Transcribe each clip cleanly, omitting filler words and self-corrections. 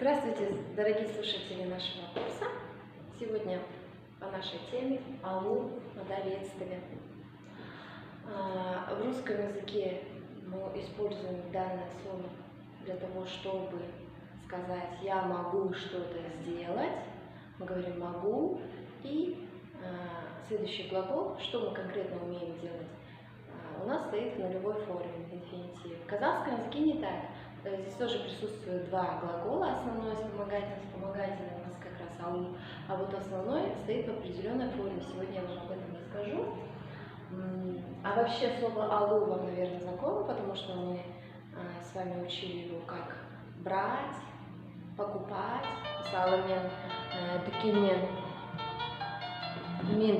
Здравствуйте, дорогие слушатели нашего курса. Сегодня по нашей теме АЛУ надоедствия. В русском языке мы используем данное слово для того, чтобы сказать «я могу что-то сделать». Мы говорим «могу» и следующий глагол, что мы конкретно умеем делать, у нас стоит в нулевой форме, инфинитив. В казахском языке не так. Здесь тоже присутствуют два глагола, основной вспомогательный у нас как раз АУ, а вот основной стоит в определенной форме. Сегодня я вам об этом расскажу. А вообще слово АЛУ вам, наверное, знакомо, потому что мы с вами учили его как брать, покупать. Саламен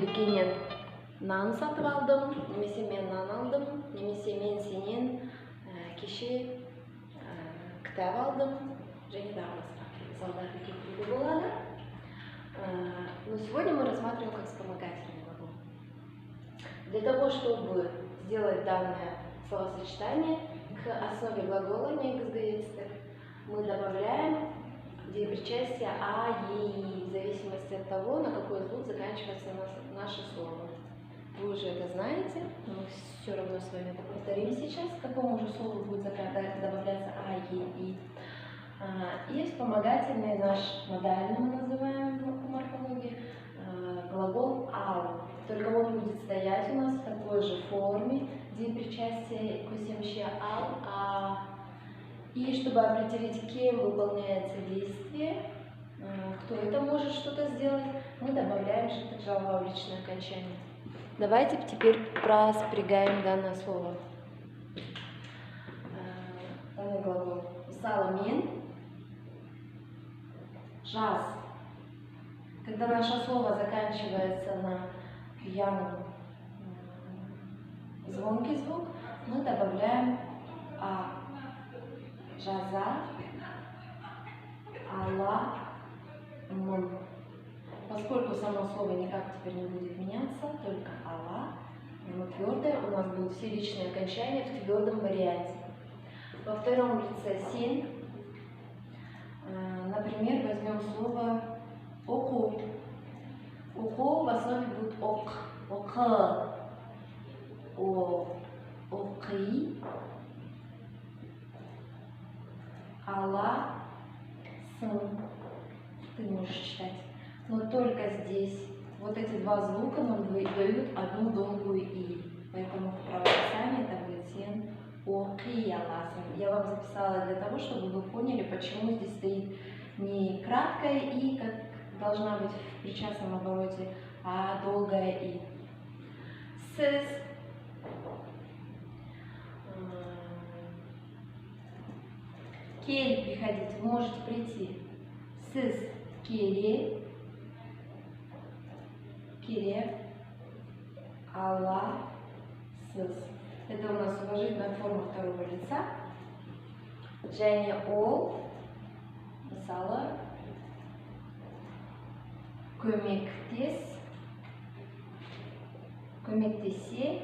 дүкеннен нан сатып алдым, немесе мен нан алдым, немесе мен сенен кеше кітап алдым, және тағы басқа мысалдарды келтіруге болады. Но сегодня мы рассматриваем как вспомогательный глагол. Для того, чтобы сделать данное словосочетание к основе глагола негізгі мы добавляем деепричастие а, е, в зависимости от того, на какой звук заканчивается наше слово. Вы уже это знаете, но мы все равно с вами это повторим сейчас, к какому же слову будет добавляться а, е, и. И вспомогательный наш модальный, мы называем по морфологии, глагол ал. Только он будет стоять у нас в такой же форме деепричастия к ал, а. И чтобы определить, кем выполняется действие, кто это может что-то сделать, мы добавляем жаловаличное окончание. Давайте теперь проспрягаем данное слово. Данный глагол. Саламен. Жаз. Когда наше слово заканчивается на пьяный звонкий звук, мы добавляем а. Жаза, ала, мын. Поскольку само слово никак теперь не будет меняться, только ала, оно твердое, у нас будут все личные окончания в твердом варианте. Во втором лице син, например, возьмем слово оку. Оку в основе будет ок, ок, окы. Ала, сын, ты можешь читать. Но только здесь вот эти два звука нам дают одну долгую и. Поэтому в правописании там будет син, оки, аласын. Я вам записала для того, чтобы вы поняли, почему здесь стоит не краткое и, как должна быть в причастном обороте, а долгое и. Сыз. Кель приходить, вы можете прийти. Сыз келе, ала, сыз. Это у нас уважительная форма второго лица. Және ол, мысалы, көмектесе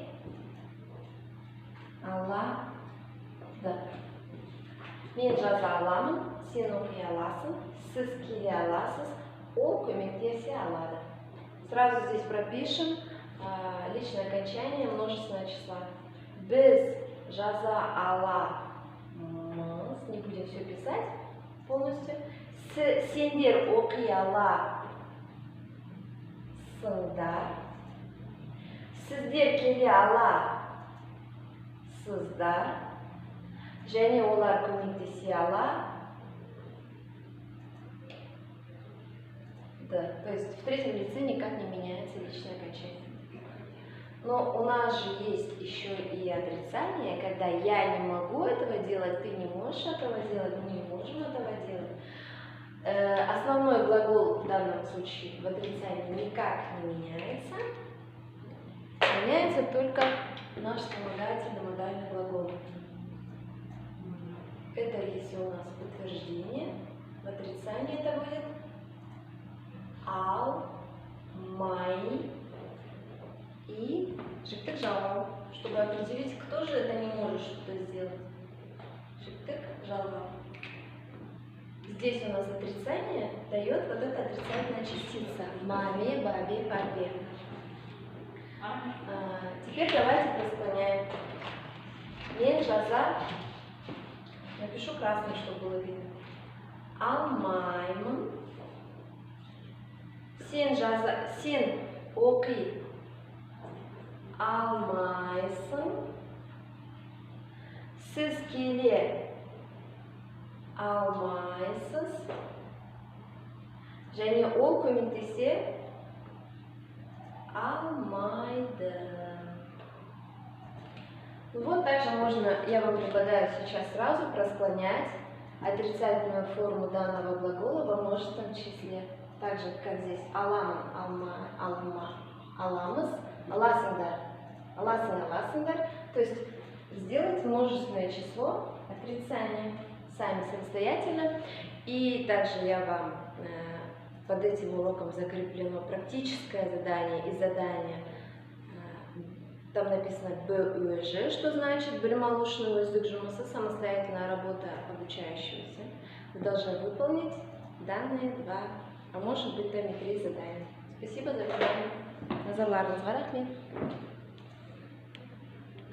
алады. Мен жаза аламын, сен оқи аласың, сіз келе аласыз, ол көмектесе алады. Сразу здесь пропишем личное окончание множественного числа. Біз жаза аламыз, не будем все писать полностью. Сендер оқи аласыңдар. Сіздер келе аласыздар. Және олар көмектесе алады. То есть в третьем лице никак не меняется личное окончание. Но у нас же есть еще и отрицание, когда я не могу этого делать, ты не можешь этого делать, мы не можем этого делать. Основной глагол в данном случае в отрицании никак не меняется. Меняется только наш вспомогательный модальный глагол. Это если у нас утверждение, в отрицании это будет ал, май и жиктык жалау, чтобы определить, кто же это не может что-то сделать. Жиктык жалау. здесь у нас отрицание дает вот эта отрицательная частица. Маме, бабе, папе. Теперь давайте просклоняем. Мен жаза. Напишу красным, чтобы было видно. Алмаймын. Сен оқи алмайсың. Сіз келе алмайсыз. Және ол көмектесе алмайды. Вот также можно, я вам предлагаю сейчас сразу просклонять отрицательную форму данного глагола во множественном числе. Так же, как здесь аламын, алма, алма, аламыз, аласыңдар, аласың, аласыңдар. То есть сделать множественное число отрицания сами самостоятельно. И также я вам под этим уроком закреплено практическое задание и задание. Там написано БУЖ, что значит білім-алушының өздік жұмысы, самостоятельная работа обучающегося. Вы должны выполнить данные два, а может быть там и 3 задания. Спасибо за внимание. Назарларыңызға рахмет.